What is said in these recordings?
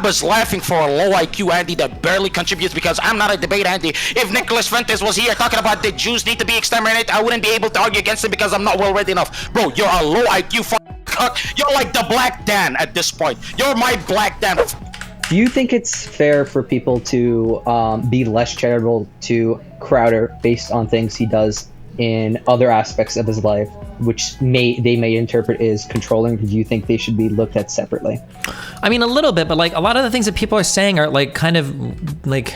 was laughing for a low IQ Andy that barely contributes because I'm not a debate Andy. If Nicholas Fuentes was here talking about the Jews need to be exterminated, I wouldn't be able to argue against him because I'm not well read enough. Bro, you're a low IQ fuck. You're like the Black Dan at this point. You're my Black Dan. Do you think it's fair for people to be less charitable to Crowder based on things he does in other aspects of his life, which they may interpret as controlling? Do you think they should be looked at separately? I mean, a little bit, but like a lot of the things that people are saying are like kind of like.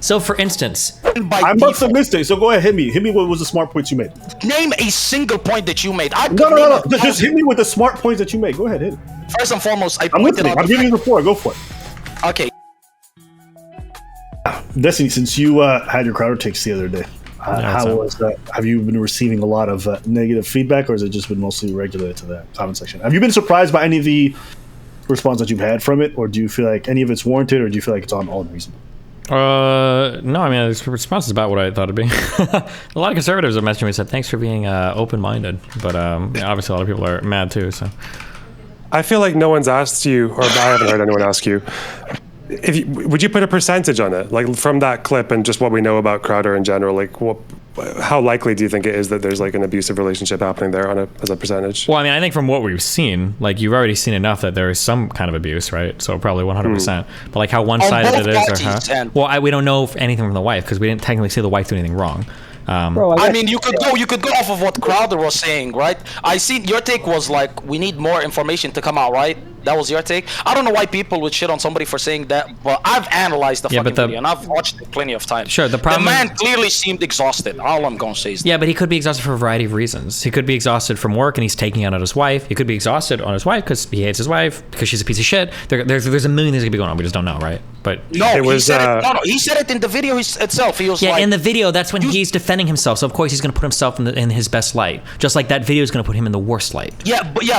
So, for instance, I must have missed it. So go ahead, hit me. Hit me. What was the smart points you made? Name a single point that you made. No. Just hit me with the smart points that you made. Go ahead, hit it. First and foremost, I'm listening. I'm giving you the floor. Go for it. Okay. Destiny, since you had your Crowder takes the other day, how was that? Have you been receiving a lot of negative feedback, or has it just been mostly regulated to that comment section? Have you been surprised by any of the response that you've had from it, or do you feel like any of it's warranted, or do you feel like it's all unreasonable? No, I mean, the response is about what I thought it'd be. A lot of conservatives have messaged me and said, thanks for being open-minded. But obviously a lot of people are mad too, so. I feel like no one's asked you, or I haven't heard anyone ask you, would you put a percentage on it? Like from that clip and just what we know about Crowder in general, like how likely do you think it is that there's like an abusive relationship happening there as a percentage? Well, I mean, I think from what we've seen, like you've already seen enough that there is some kind of abuse, right? So probably 100%. But like how one-sided it is, or how? Well, we don't know anything from the wife because we didn't technically see the wife do anything wrong. Bro, I mean, you could go off of what Crowder was saying, right? I see your take was like we need more information to come out, right? That was your take. I don't know why people would shit on somebody for saying that, but I've analyzed the fucking video and I've watched it plenty of times. Sure, the problem. The man clearly seemed exhausted. All I'm gonna say is but he could be exhausted for a variety of reasons. He could be exhausted from work and he's taking out on his wife. He could be exhausted on his wife because he hates his wife because she's a piece of shit. There's a million things that could be going on. We just don't know, right? But he said it in the video itself. He was in the video. That's when he's defending himself. So of course he's gonna put himself in his best light, just like that video is gonna put him in the worst light.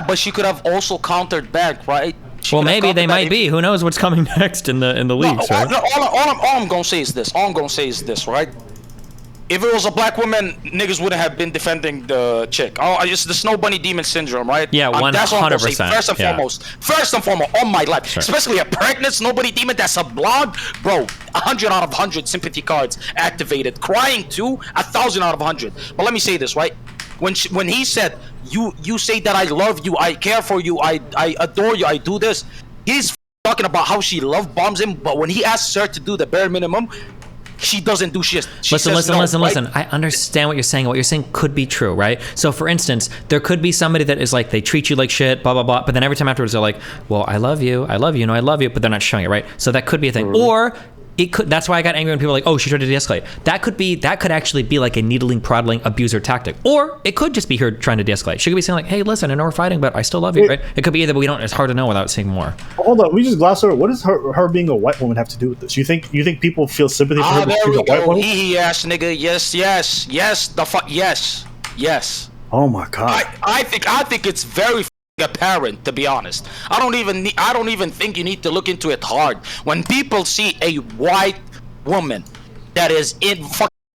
But she could have also countered back, right? Well, maybe they might be. Who knows what's coming next in the leagues, right? All I'm gonna say is this. Right? If it was a black woman, niggas wouldn't have been defending the chick. It's the snow bunny demon syndrome, right? Yeah, 100%. That's what I'm gonna say. First and foremost, on my life, especially a pregnant snow bunny demon that's a blonde, bro. 100 out of 100 sympathy cards activated. Crying too, 1,000 out of 100. But let me say this, right? When he said, you say that I love you, I care for you, I adore you, I do this, he's talking about how she love bombs him, but when he asks her to do the bare minimum, she doesn't do shit. Listen. I understand what you're saying. What you're saying could be true, right? So for instance, there could be somebody that is like, they treat you like shit, blah, blah, blah, but then every time afterwards they're like, well, I love you, no, I love you, but they're not showing it, right? So that could be a thing. Or it could. That's why I got angry when people were like, "Oh, she tried to de-escalate." That could actually be like a needling, proddling, abuser tactic, or it could just be her trying to de-escalate. She could be saying like, "Hey, listen, I know we're fighting, but I still love you." Right? It could be either, but we don't. It's hard to know without seeing more. Hold on, we just glossed over. What does her being a white woman have to do with this? You think people feel sympathy for her being a white woman? Yes, nigga. Yes. The fuck. Yes. Oh my god. I think it's very apparent, to be honest. I don't even think you need to look into it hard. When people see a white woman that is in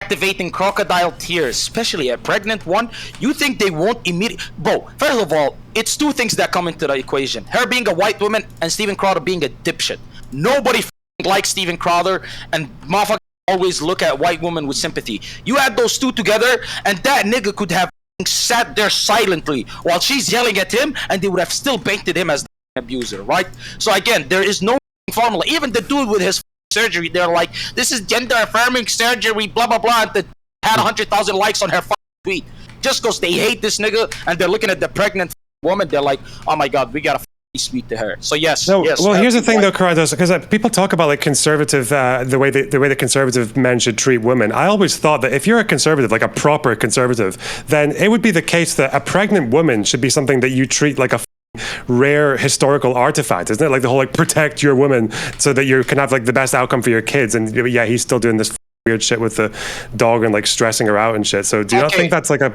activating crocodile tears, especially a pregnant one, you think they won't immediately? Bro, first of all, it's two things that come into the equation: her being a white woman and Steven Crowder being a dipshit. Nobody likes Steven Crowder, and motherfuckers always look at white women with sympathy. You add those two together, and that nigga could have sat there silently while she's yelling at him, and they would have still painted him as the abuser, right? So again, there is no formula. Even the dude with his surgery, they're like, this is gender affirming surgery, blah blah blah, that had 100,000 likes on her tweet just because they hate this nigga, and they're looking at the pregnant woman, they're like, oh my god, we gotta speak to her. So yes. Well, here's the thing though, Qorantos, because people talk about like conservative, the way the conservative men should treat women. I always thought that if you're a conservative, like a proper conservative, then it would be the case that a pregnant woman should be something that you treat like a rare historical artifact, isn't it? Like the whole like protect your woman so that you can have like the best outcome for your kids. And yeah, he's still doing this weird shit with the dog and like stressing her out and shit. So do you not think that's like a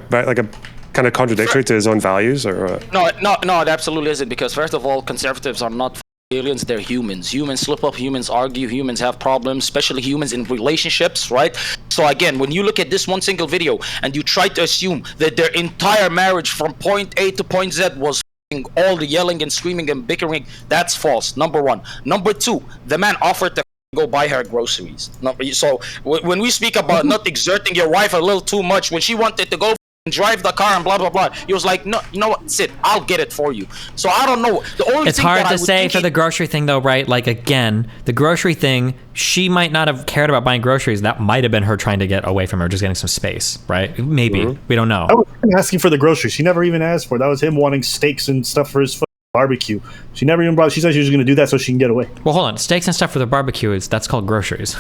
kind of contradictory to his own values, or? No, it absolutely isn't, because first of all, conservatives are not aliens, they're humans. Humans slip up, humans argue, humans have problems, especially humans in relationships, right? So again, when you look at this one single video and you try to assume that their entire marriage from point A to point Z was all the yelling and screaming and bickering, that's false. Number one. Number two, the man offered to go buy her groceries. So when we speak about not exerting your wife a little too much, when she wanted to go drive the car and blah blah blah, he was like, no, you know what, sit, I'll get it for you. So I don't know. The only It's thing hard that I to would say think for the grocery thing though, right? Like again, the grocery thing, she might not have cared about buying groceries. That might have been her trying to get away from her, just getting some space, right? Maybe. We don't know. I was asking for the groceries. She never even asked for it. That was him wanting steaks and stuff for his barbecue. She never even brought. She said she was going to do that so she can get away. Well, hold on. Steaks and stuff for the barbecue that's called groceries,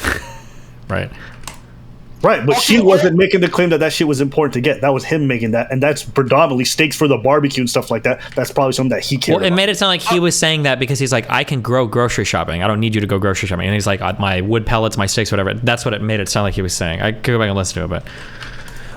right? Right, but Okay, she wasn't making the claim that shit was important to get. That was him making that, and that's predominantly steaks for the barbecue and stuff like that. That's probably something that he cared Well, it about. made it sound like he was saying that because he's like, I can grow grocery shopping. I don't need you to go grocery shopping. And he's like, my wood pellets, my steaks, whatever. That's what it made it sound like he was saying. I could go back and listen to it, but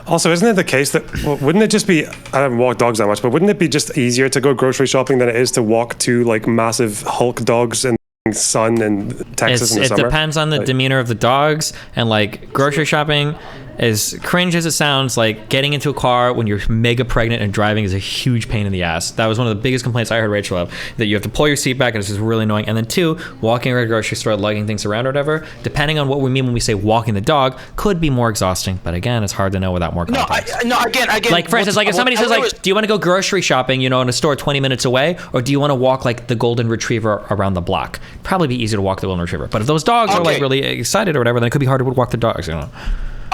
Also, isn't it the case that, well, wouldn't it just be, I don't walk dogs that much, but wouldn't it be just easier to go grocery shopping than it is to walk to like massive Hulk dogs in sun in Texas in the it summer? depends on the demeanor of the dogs. And like grocery shopping, as cringe as it sounds, like getting into a car when you're mega pregnant and driving is a huge pain in the ass. That was one of the biggest complaints I heard Rachel have, that you have to pull your seat back and it's just really annoying. And then two, walking around a grocery store, lugging things around or whatever, depending on what we mean when we say walking the dog, could be more exhausting. But again, it's hard to know without more context. Again. Like for instance, like if somebody says like, do you want to go grocery shopping, in a store 20 minutes away, or do you want to walk like the golden retriever around the block? Probably be easier to walk the golden retriever. But if those dogs are like really excited or whatever, then it could be hard to walk the dogs,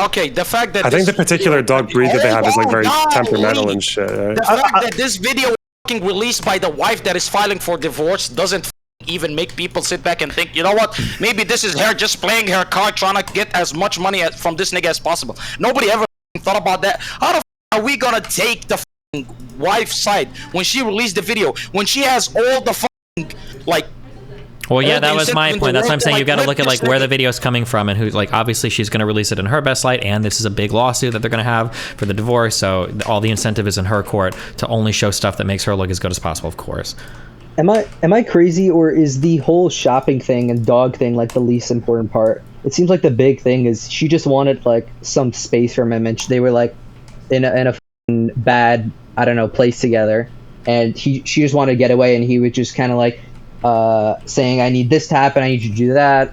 Okay, the fact that I think the particular dog breed that they have is like very temperamental and shit. Right? The fact that this video fucking released by the wife that is filing for divorce doesn't even make people sit back and think, you know what? Maybe this is her just playing her card, trying to get as much money from this nigga as possible. Nobody ever thought about that. How the are we gonna take the wife's side when she released the video? When she has all the like. Well, yeah, that was my point. That's what I'm saying. You've got to look at like where the video's coming from and who's like, obviously she's going to release it in her best light, and this is a big lawsuit that they're going to have for the divorce. So all the incentive is in her court to only show stuff that makes her look as good as possible, of course. Am I crazy, or is the whole shopping thing and dog thing like the least important part? It seems like the big thing is she just wanted like some space from him, and they were like in a bad, I don't know, place together, and she just wanted to get away, and he would just kind of like saying, I need this to happen, I need you to do that,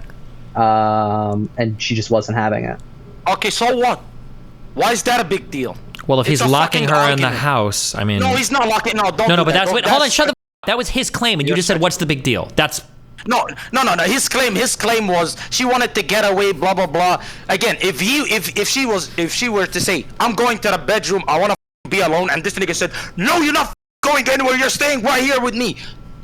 and she just wasn't having it. Okay, so what? Why is that a big deal? Well, if It's he's a locking her fucking in the argument. house, I mean, No, he's not locking. No, don't. no, do but that. that's Don't- what. Hold on, shut the. That was his claim, and you just said, "What's the big deal?" That's No. His claim was she wanted to get away. Blah blah blah. Again, if she were to say, I'm going to the bedroom, I want to be alone, and this nigga said, no, you're not going anywhere. You're staying right here with me.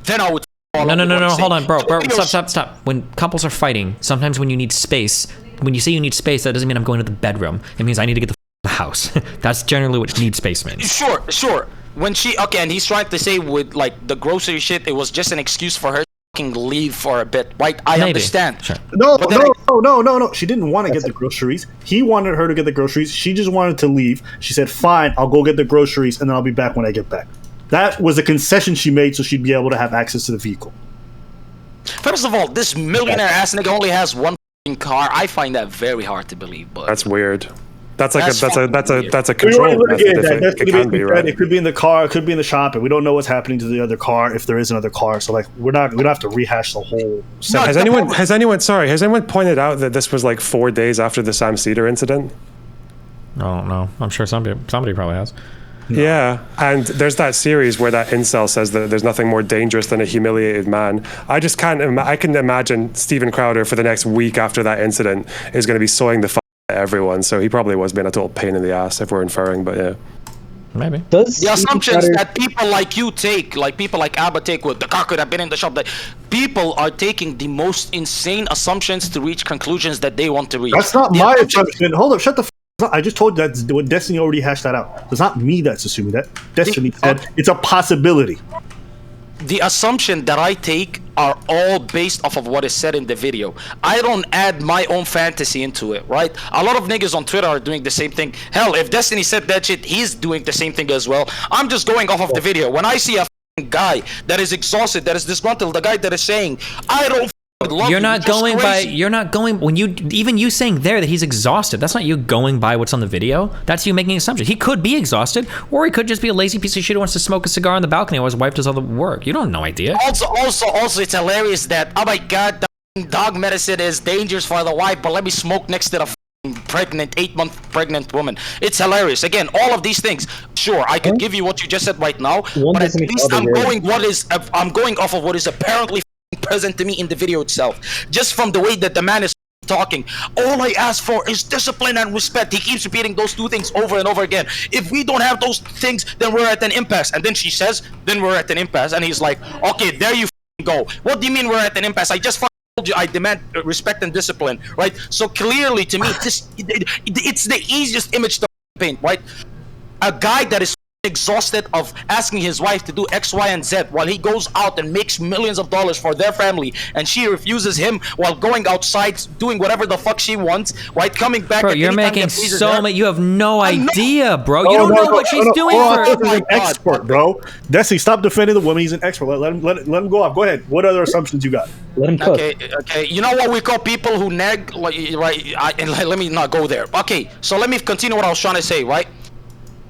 Then I would. no. Hold on, bro. Stop. When couples are fighting, sometimes when you need space, when you say you need space, that doesn't mean I'm going to the bedroom. It means I need to get the house. That's generally what need space means. Sure. When and he's trying to say with like the grocery shit, it was just an excuse for her to fucking leave for a bit, right? I Maybe. understand. Sure. No. She didn't want to get the groceries. He wanted her to get the groceries. She just wanted to leave. She said, fine, I'll go get the groceries, and then I'll be back when I get back. That was a concession she made so she'd be able to have access to the vehicle. First of all, this millionaire ass nigga only has one fucking car. I find that very hard to believe, but That's weird. That's like That's that's a We control. already litigated that. It can be, right? It could be in the car. It could be in the shop, and we don't know what's happening to the other car if there is another car. So like, we don't have to rehash the whole. Has anyone pointed out that this was like 4 days after the Sam Cedar incident? I don't know. I'm sure somebody probably has. Yeah, and there's that series where that incel says that there's nothing more dangerous than a humiliated man. I just can't. I can imagine Steven Crowder for the next week after that incident is going to be sewing the fuck at everyone. So he probably was being a total pain in the ass, if we're inferring. But yeah, Maybe. Does the assumptions Crowder- that people like you take, like people like Abba take with the car could have been in the shop, that people are taking the most insane assumptions to reach conclusions that they want to reach. That's not The my assumption- assumption. Hold up, shut the. I just told you that when Destiny already hashed that out. It's not me that's assuming that. Destiny said it's a possibility. The assumption that I take are all based off of what is said in the video. I don't add my own fantasy into it, right? A lot of niggas on Twitter are doing the same thing. Hell, if Destiny said that shit, he's doing the same thing as well. I'm just going off of the video. When I see a guy that is exhausted, that is disgruntled, the guy that is saying, I don't love You're you, not which is going by. crazy. You're not going when you even you saying there that he's exhausted. That's not you going by what's on the video. That's you making assumptions. He could be exhausted, or he could just be a lazy piece of shit who wants to smoke a cigar on the balcony while his wife does all the work. You don't have no idea. Also, it's hilarious that, oh my god, the dog medicine is dangerous for the wife, but let me smoke next to the pregnant 8-month pregnant woman. It's hilarious. Again, all of these things. Sure, I could give you what you just said right now, One but at doesn't make the least other I'm going off of what is apparently present to me in the video itself. Just from the way that the man is talking. All I ask for is discipline and respect. He keeps repeating those two things over and over again. If we don't have those things, then we're at an impasse. And then she says, then we're at an impasse. And he's like, okay, there you go. What do you mean we're at an impasse? I just told you I demand respect and discipline, right? So clearly to me, it's the easiest image to paint, right? A guy that is exhausted of asking his wife to do X, Y, and Z while he goes out and makes millions of dollars for their family, and she refuses him while going outside doing whatever the fuck she wants, right? Coming back. Bro, at you're any time making that pleases so her. many. You have no idea, bro. You Oh, don't know what she's doing for. He's an God. expert, bro. Desi, stop defending the woman. He's an expert. Let him go off. Go ahead. What other assumptions you got? Let him cook. Okay. You know what we call people who nag, like, right? Let me not go there. Okay, so let me continue what I was trying to say, right?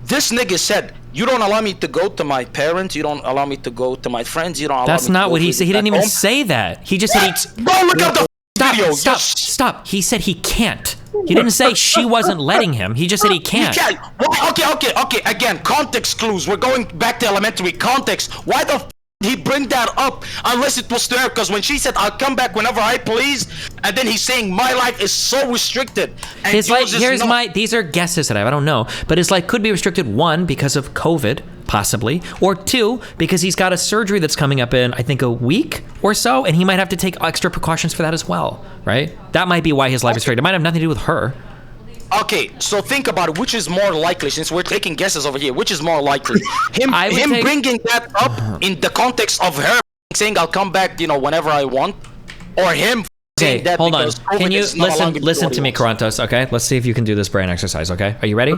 This nigga said, you don't allow me to go to my parents, you don't allow me to go to my friends, you don't allow That's me not to what go he to said. He back didn't even home. say that. He just said he. Go look up the video. Stop. He said he can't. He didn't say she wasn't letting him. He just said he can't. You can't. Well, okay. Again, context clues. We're going back to elementary context. Why the he bring that up unless it was to her? Because when she said, I'll come back whenever I please, and then he's saying my life is so restricted. And His life, yours is not. these are guesses that I don't know, but his life could be restricted, one, because of COVID, possibly, or two, because he's got a surgery that's coming up in, I think, a week or so, and he might have to take extra precautions for that as well, right? That might be why his life is restricted. It might have nothing to do with her. Okay, so think about it. Which is more likely, since we're taking guesses over here, which is more likely? Him bringing that up in the context of her saying, I'll come back, whenever I want? Or him saying that hold on. because COVID Can you is not allowing him do listen what to he me, wants? Qorantos, okay? Let's see if you can do this brain exercise, okay? Are you ready?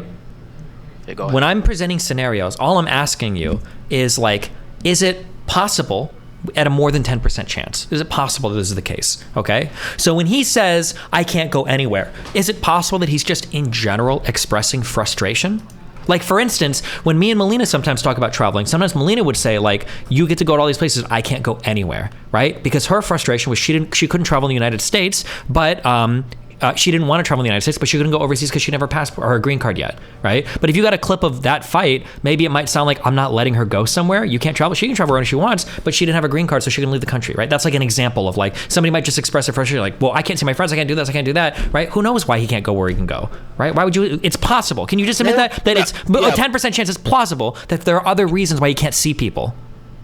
Yeah, go ahead. When I'm presenting scenarios, all I'm asking you is like, is it possible at a more than 10% chance? Is it possible that this is the case? Okay. So when he says, I can't go anywhere, is it possible that he's just in general expressing frustration? Like, for instance, when me and Melina sometimes talk about traveling, sometimes Melina would say, like, you get to go to all these places, I can't go anywhere, right? Because her frustration was she couldn't travel in the United States, but she didn't want to travel in the United States, but she couldn't go overseas because she never passport or her green card yet, right? But if you got a clip of that fight, maybe it might sound like I'm not letting her go somewhere. You can't travel. She can travel wherever she wants, but she didn't have a green card, so she couldn't leave the country, right? That's like an example of like somebody might just express their frustration, like, well, I can't see my friends, I can't do this, I can't do that, right? Who knows why he can't go where he can go, right? Why would you? It's possible. Can you just admit that it's a 10% chance it's plausible that there are other reasons why you can't see people?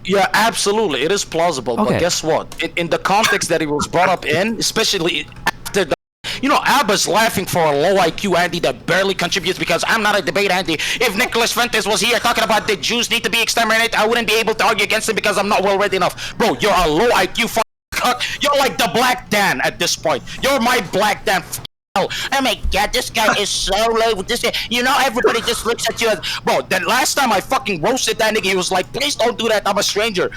Yeah, absolutely. It is plausible. Okay. But guess what? In the context that it was brought up in, especially after the Abba's laughing for a low IQ Andy that barely contributes because I'm not a debate Andy. If Nicholas Fuentes was here talking about the Jews need to be exterminated, I wouldn't be able to argue against him because I'm not well read enough. Bro, you're a low IQ cuck. You're like the Black Dan at this point. You're my Black Dan. Oh my god, this guy is so low with this. Everybody just looks at you as, bro, the last time I fucking roasted that nigga, he was like, please don't do that, I'm a stranger.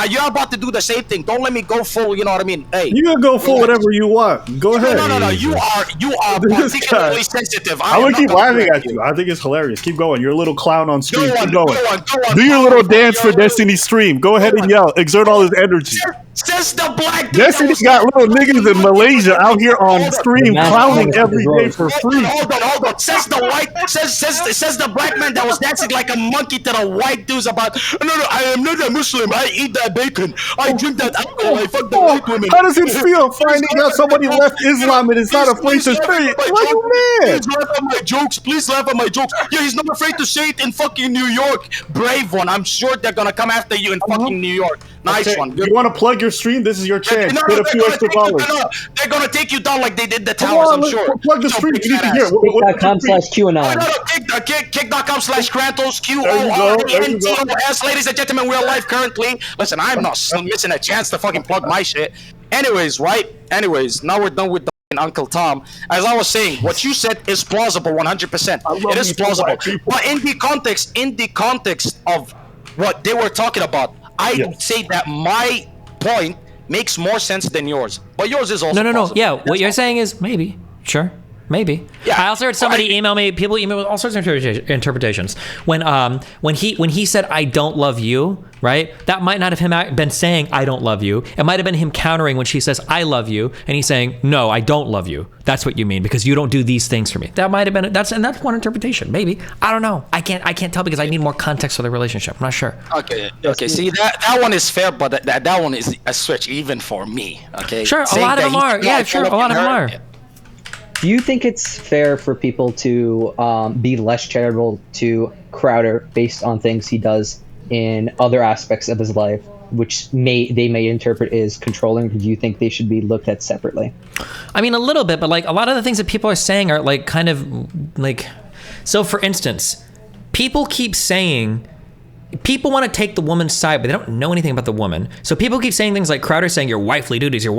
You're about to do the same thing. Don't let me go full, you know what I mean? Hey. You can go for whatever you want. Go ahead. No. You are This particularly guy. sensitive. I'm gonna keep laughing at you. I think it's hilarious. Keep going. You're a little clown on stream. Keep Go going. on. Do your little dance for Destiny stream. Go ahead and yell. Exert all his energy. Says the black dude. Destiny's got little niggas in Malaysia out here on stream clowning every day for free. Hold on. Says the white. Says the black man that was dancing like a monkey to the white dudes about. No. I am not a Muslim. I eat that bacon. I drink that alcohol. I fuck the white women. How does it feel finding out somebody left Islam and is not afraid to say it? Why you mad? Please laugh at my jokes. Please laugh at my jokes. Yeah, he's not afraid to say it in fucking New York. Brave one. I'm sure they're gonna come after you in fucking New York. Nice one. You want to plug your stream? This is your chance. No, Get a few extra dollars. They're gonna take you down like they did the Come towers, on, I'm let's sure. plug the stream. You need to hear. Kick.com/QAnon. Kick.com/Qorantos, QORANTOS. Ladies and gentlemen, we're live currently. Listen, I'm not missing a chance to fucking plug my shit. Anyways, now we're done with the Uncle Tom. As I was saying, what you said is plausible 100%. It is plausible. But in the context of what they were talking about, I would say that my point makes more sense than yours. But yours is also No. plausible. Yeah, That's what you're all. saying is maybe. Sure. Maybe. Yeah. I also heard somebody email me. People email with all sorts of interpretations. When he said "I don't love you," right? That might not have him been saying "I don't love you." It might have been him countering when she says "I love you," and he's saying "No, I don't love you." That's what you mean because you don't do these things for me. That might have been that's one interpretation. Maybe. I don't know. I can't tell because I need more context for the relationship. I'm not sure. Okay. See that one is fair, but that one is a stretch even for me. Okay. Sure. Saying A lot of that them are. he's Yeah. not Sure. A lot of them her- are. Do you think it's fair for people to be less charitable to Crowder based on things he does in other aspects of his life, which they may interpret as controlling? Do you think they should be looked at separately? I mean, a little bit, but like a lot of the things that people are saying are like kind of like. So, for instance, people keep saying. People want to take the woman's side, but they don't know anything about the woman. So people keep saying things like Crowder saying your wifely duties, and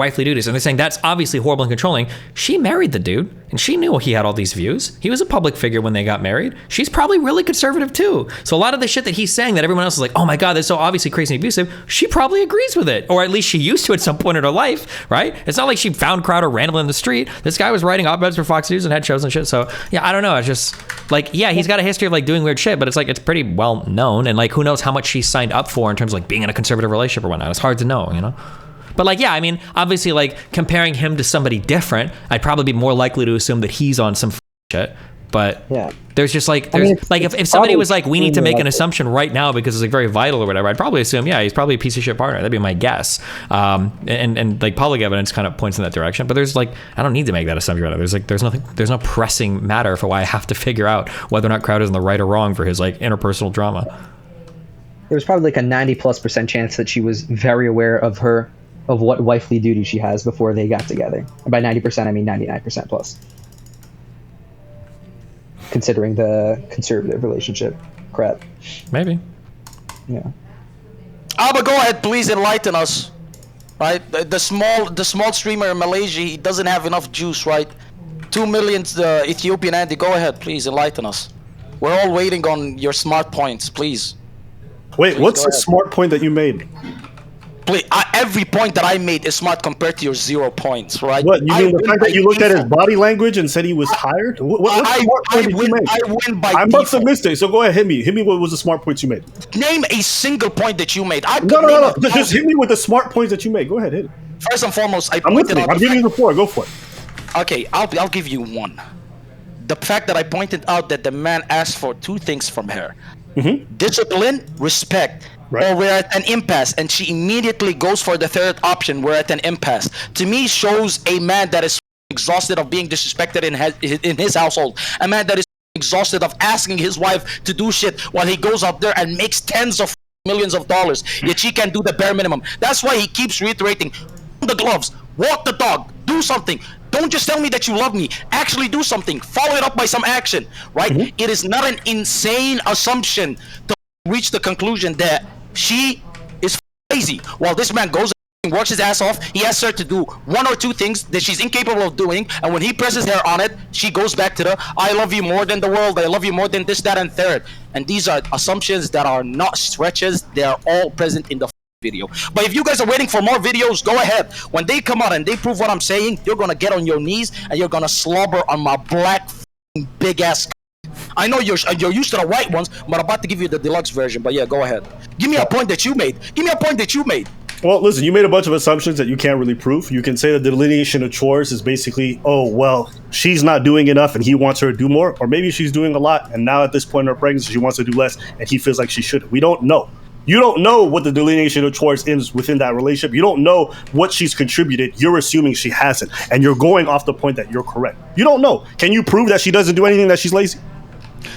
they're saying that's obviously horrible and controlling. She married the dude, and she knew he had all these views. He was a public figure when they got married. She's probably really conservative too. So a lot of the shit that he's saying that everyone else is like, oh my God, that's so obviously crazy and abusive, she probably agrees with it. Or at least she used to at some point in her life, right? It's not like she found Crowder randomly in the street. This guy was writing op-eds for Fox News and had shows and shit. So yeah, I don't know. It's just like, yeah, he's got a history of like doing weird shit, but it's like, it's pretty well known. And like, who knows how much she signed up for in terms of like being in a conservative relationship or whatnot. It's hard to know, you know? But like, yeah, I mean, obviously like comparing him to somebody different, I'd probably be more likely to assume that he's on some shit. But Yeah. there's just like, I mean, if somebody probably was like, we need to make an extremely assumption right now because it's like very vital or whatever, I'd probably assume, yeah, he's probably a piece of shit partner. That'd be my guess. And like public evidence kind of points in that direction. But there's like, I don't need to make that assumption right now. There's no pressing matter for why I have to figure out whether or not Crowder's in the right or wrong for his like interpersonal drama. There was probably like a 90+% chance that she was very aware of what wifely duty she has before they got together. And by 90%, I mean 99% plus. Considering the conservative relationship crap. Maybe. Yeah. But go ahead, please enlighten us. Right, the small streamer in Malaysia, he doesn't have enough juice, right? 2 million Ethiopian Andy. Go ahead, please enlighten us. We're all waiting on your smart points, please. Wait, Please what's go the ahead. smart point that you made? Please, every point that I made is smart compared to your 0 points, right? What, you I mean the win fact by that you looked at his default. body language and said he was tired? What's the I smart point that you win. made? I win by I must have default. missed it, so go ahead, hit me. Hit me what was the smart points you made. Name a single point that you made. I could No. name a Just hit me with the smart points that you made. Go ahead, hit it. First and foremost, I I'm pointed listening. out I'm the giving you fact- the floor. Go for it. Okay, I'll give you one. The fact that I pointed out that the man asked for 2 things from her: discipline, respect. Right. Or we're at an impasse, and she immediately goes for the third option. We're at an impasse. To me, shows a man that is exhausted of being disrespected in his household. A man that is exhausted of asking his wife to do shit while he goes out there and makes tens of millions of dollars. Yet she can do the bare minimum. That's why he keeps reiterating: the gloves, walk the dog, do something. Don't just tell me that you love me. Actually do something. Follow it up by some action, right? It is not an insane assumption to reach the conclusion that she is crazy. While this man goes and works his ass off, he asks her to do 1 or 2 things that she's incapable of doing, and when he presses her on it, she goes back to the I love you more than the world, I love you more than this, that, and third. And these are assumptions that are not stretches. They are all present in the video. But if you guys are waiting for more videos, go ahead. When they come out and they prove what I'm saying, you're gonna get on your knees and you're gonna slobber on my black big ass. I know you're used to the white ones, but I'm about to give you the deluxe version. But yeah, go ahead. Give me a point that you made. Give me a point that you made. Well, listen, you made a bunch of assumptions that you can't really prove. You can say the delineation of chores is basically, oh, well, she's not doing enough and he wants her to do more. Or maybe she's doing a lot and now at this point in her pregnancy, she wants to do less and he feels like she shouldn't. We don't know. You don't know what the delineation of chores is within that relationship. You don't know what she's contributed. You're assuming she hasn't. And you're going off the point that you're correct. You don't know. Can you prove that she doesn't do anything, that she's lazy?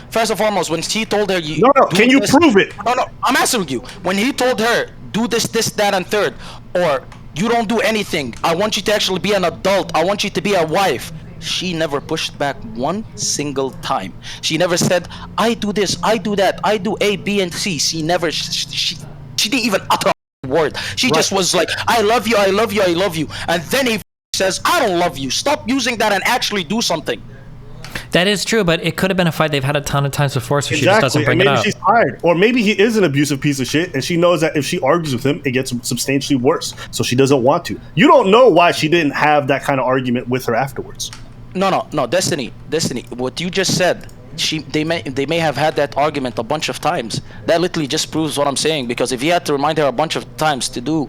First and foremost, when he told her, No. Can you prove it? No. I'm asking you. When he told her, do this, that, and third, or you don't do anything, I want you to actually be an adult, I want you to be a wife, she never pushed back one single time. She never said, I do this, I do that, I do A, B, and C. She never, she didn't even utter a word. She just was like, I love you, I love you, I love you. And then he says, I don't love you. Stop using that and actually do something. That is true, but it could have been a fight they've had a ton of times before, so she just doesn't bring and it maybe up. she's tired, or maybe he is an abusive piece of shit, and she knows that if she argues with him, it gets substantially worse. So she doesn't want to. You don't know why she didn't have that kind of argument with her afterwards. No, Destiny. What you just said, they may have had that argument a bunch of times. That literally just proves what I'm saying. Because if he had to remind her a bunch of times to do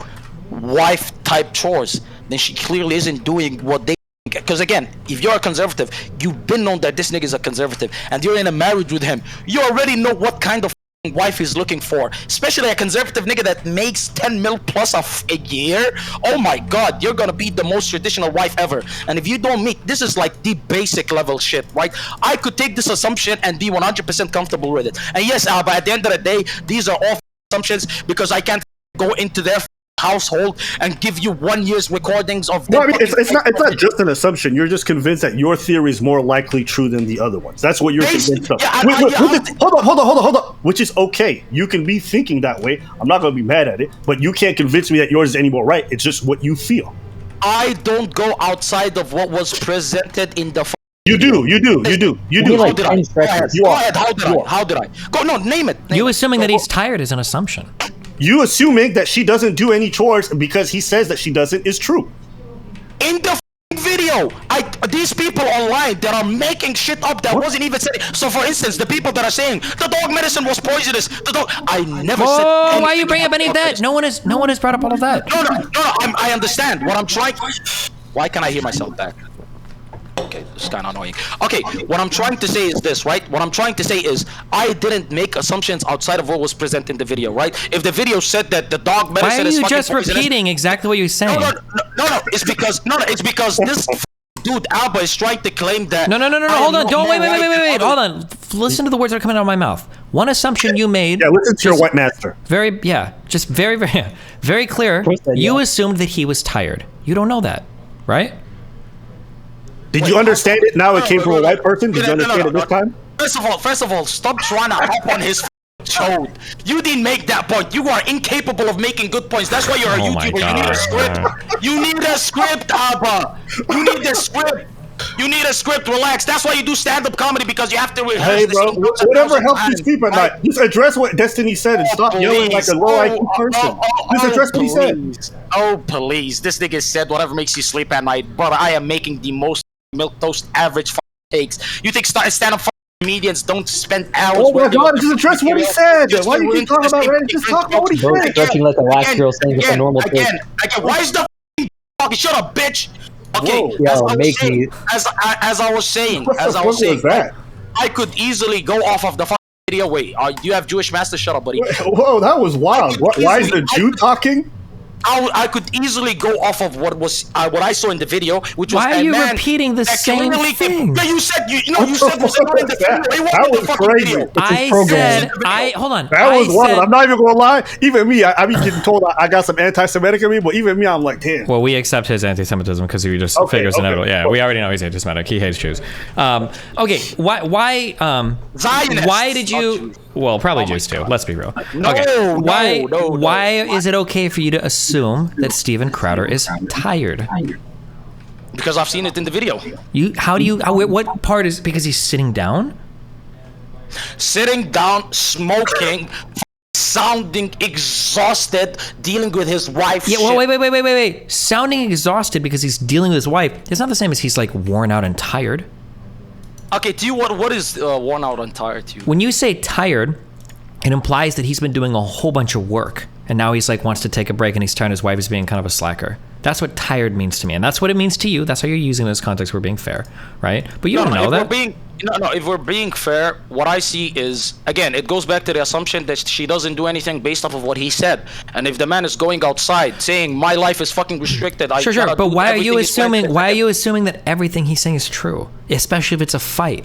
wife type chores, then she clearly isn't doing what they. Because again, if you're a conservative, you've been known that this nigga is a conservative, and you're in a marriage with him, you already know what kind of wife he's looking for. Especially a conservative nigga that makes 10 mil plus a year. Oh my god, you're gonna be the most traditional wife ever. And if you don't meet, this is like the basic level shit, right? I could take this assumption and be 100% comfortable with it. And yes, but at the end of the day, these are all assumptions because I can't go into their household and give you 1 year's recordings of. No, I mean it's not just an assumption. You're just convinced that your theory is more likely true than the other ones. That's what you're convinced of. Hold on. Which is okay. You can be thinking that way. I'm not going to be mad at it, but you can't convince me that yours is any more right. It's just what you feel. I don't go outside of what was presented in the. You do. Like How did I? Go, no, name it. You assuming that he's tired is an assumption. You assuming that she doesn't do any chores because he says that she doesn't is true. In the video, these people online that are making shit up that wasn't even said. So, for instance, the people that are saying the dog medicine was poisonous, I never said. Oh, why you bring up any of that? No one has brought up all of that. No. I understand what I'm trying. Why can't I hear myself back? Okay, it's kind of annoying. Okay, what I'm trying to say is this, right? What I'm trying to say is I didn't make assumptions outside of what was presented in the video, right? If the video said that the dog medicine is fucking poisonous. Why are you just repeating exactly what you're saying? No. It's because this dude Alba is trying to claim that. No. Hold on. Don't wait. Hold on. Listen to the words that are coming out of my mouth. One assumption you made. Yeah, listen to your white master. Very clear. You assumed that he was tired. You don't know that, right? Did you understand it? Now it came from a white person. Did you understand it this time? First of all, stop trying to hop on his show. You didn't make that point. You are incapable of making good points. That's why you're a YouTuber. You need a script. You need a script, Abba. You need a script. You need a script. Relax. That's why you do stand-up comedy, because you have to rehearse. Hey, bro, whatever helps you sleep at night. Just address what Destiny said and stop yelling like a low IQ person. Just address what he said. Oh, please. This nigga said whatever makes you sleep at night. Brother, I am making the most milk toast average takes. You think stand-up comedians don't spend hours? Oh my god, just address what he said. Why do you keep talking about Reddit? Just talk about what he said. Stretching like the last girl saying it's a normal thing. Again, why is the fucking shut up, bitch? Okay, as I was saying, I could easily go off of the fucking video. Wait, do you have Jewish master? Shut up, buddy. Whoa, that was wild. Why is the Jew talking? I could easily go off of what I saw in the video, which was why are you repeating the same thing? You said you said was not in the video. That was crazy. Hold on. That was wild. I'm not even gonna lie. Even me, I be getting told I got some anti-Semitic in me, but even me, I'm like, damn. Well, we accept his anti-Semitism because he just figures inevitable. Yeah, we already know he's anti-Semitic. He hates Jews. Okay, why did you? Well, probably Jews too. Jeez. Let's be real. Why is it okay for you to assume that Steven Crowder is tired? Because I've seen it in the video. What part is because he's sitting down? Sitting down, smoking, sounding exhausted, dealing with his wife. Yeah, well, wait. Sounding exhausted because he's dealing with his wife. It's not the same as he's like worn out and tired. Okay, to you, what is worn out and tired to you? When you say tired, it implies that he's been doing a whole bunch of work, and now he's like wants to take a break, and he's tired. His wife is being kind of a slacker. That's what tired means to me, and that's what it means to you. That's how you're using this context. We're being fair, right? But you don't know that. If we're being fair, what I see is, again, it goes back to the assumption that she doesn't do anything based off of what he said. And if the man is going outside saying my life is fucking restricted, sure. But why are you assuming? Why are you assuming that everything he's saying is true, especially if it's a fight?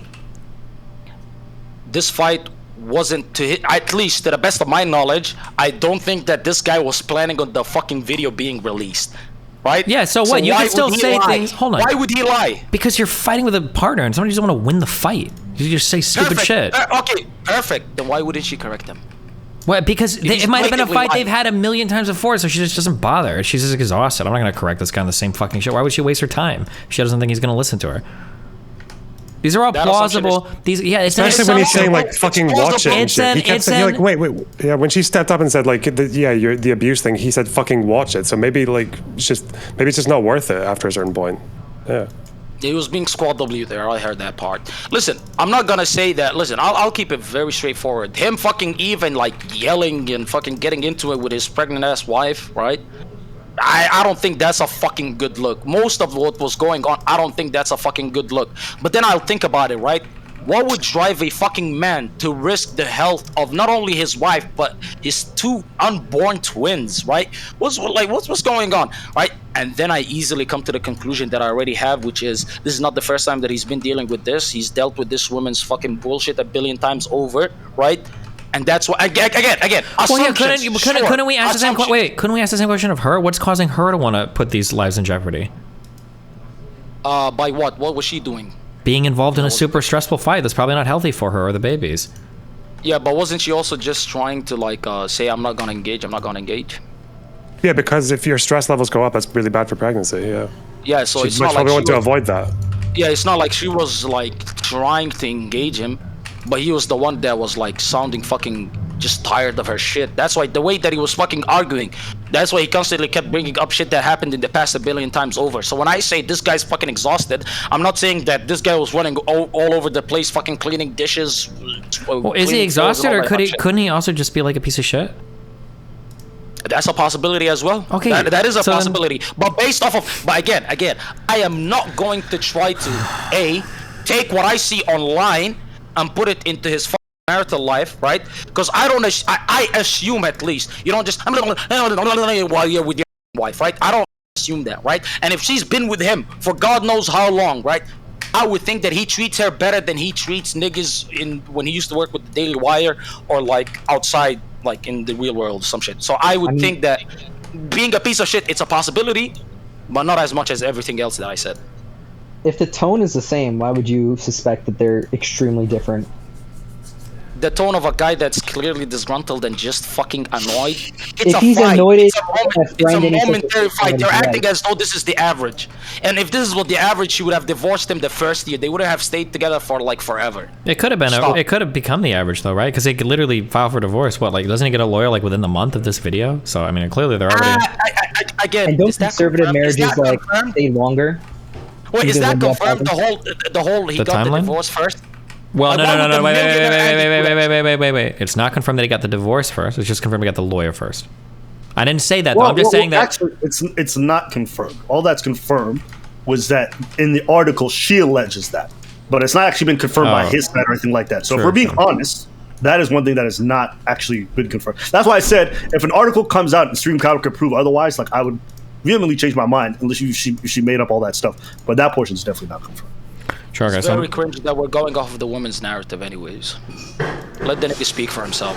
This fight wasn't to hit, at least to the best of my knowledge. I don't think that this guy was planning on the fucking video being released. Right? Yeah, so what? You can still say things. Hold on. Why would he lie? Because you're fighting with a partner and somebody doesn't want to win the fight. You just say stupid shit. Okay, perfect. Then why wouldn't she correct him? Well, because it might have been a fight they've had a million times before, so she just doesn't bother. She's just exhausted. I'm not going to correct this guy on the same fucking shit. Why would she waste her time? She doesn't think he's going to listen to her. These are all That assumption plausible. These, yeah, it's Especially when he's saying like It's fucking plausible. watch it and It's shit. He an- kept it's saying an- like wait. Yeah, when she stepped up and said like you're the abuse thing, he said fucking watch it. So maybe like maybe it's just not worth it after a certain point. Yeah. He was being squad W there. I heard that part. Listen, I'm not gonna say that. Listen, I'll keep it very straightforward. Him fucking even like yelling and fucking getting into it with his pregnant ass wife, right? I don't think that's a fucking good look. Most of what was going on, I don't think that's a fucking good look. But then I'll think about it, right? What would drive a fucking man to risk the health of not only his wife but his 2 unborn twins, right? What's going on, right? And then I easily come to the conclusion that I already have, which is this is not the first time that he's been dealing with this. He's dealt with this woman's fucking bullshit a billion times over, right? And that's what again. Well, yeah, couldn't we ask the same question? Wait, couldn't we ask the same question of her? What's causing her to want to put these lives in jeopardy? By what? What was she doing? Being involved in a super stressful fight that's probably not healthy for her or the babies. Yeah, but wasn't she also just trying to like say I'm not gonna engage? I'm not gonna engage. Yeah, because if your stress levels go up, that's really bad for pregnancy. Yeah. Yeah, so She it's not like probably she want to was, avoid that. yeah, it's not like she was like trying to engage him, but he was the one that was like sounding fucking just tired of her shit. That's why the way that he was fucking arguing, that's why he constantly kept bringing up shit that happened in the past a billion times over. So when I say this guy's fucking exhausted, I'm not saying that this guy was running all over the place, fucking cleaning dishes. Well, is he exhausted, or couldn't he also just be like a piece of shit? That's a possibility as well. Okay, that is a so then- possibility. But based off of, but again, I am not going to try to take what I see online and put it into his marital life, right? Because I assume at least you don't just while you're with your wife, right? I don't assume that, right? And if she's been with him for God knows how long, right? I would think that he treats her better than he treats niggas when he used to work with the Daily Wire or like outside, like in the real world, some shit. So I would think that being a piece of shit, it's a possibility, but not as much as everything else that I said. If the tone is the same, why would you suspect that they're extremely different? The tone of a guy that's clearly disgruntled and just fucking annoyed. It's If a he's fight. annoyed It's a, at moment, a it's friend a and he says momentary it's fight. They're right. acting as though this is the average. And if this is what the average, she would have divorced him the first year. They wouldn't have stayed together for like forever. It could have been. Stop. It could have become the average though, right? Because they could literally file for divorce. What, like, doesn't he get a lawyer like within the month of this video? So I mean, clearly they're already. Again, And don't is that conservative confirmed? Is marriages that like confirmed? stay longer? Wait, is because that of what confirmed? happened? The whole he The got the timeline? divorce first. Well, Like, why would no. the Wait. millionaire It's not confirmed that he got the divorce first. It's just confirmed he got the lawyer first. I didn't say that though. Well, I'm just saying that. Actually, it's not confirmed. All that's confirmed was that in the article she alleges that, but it's not actually been confirmed by Oh. his side or anything like that. So Sure, if we're being sure. honest, that is one thing that has not actually been confirmed. That's why I said if an article comes out and Stream Crowd could prove otherwise, like I would vehemently change my mind unless she made up all that stuff. But that portion is definitely not confirmed. Sure, guys. It's very cringe that we're going off of the woman's narrative anyways. Let the nigga speak for himself.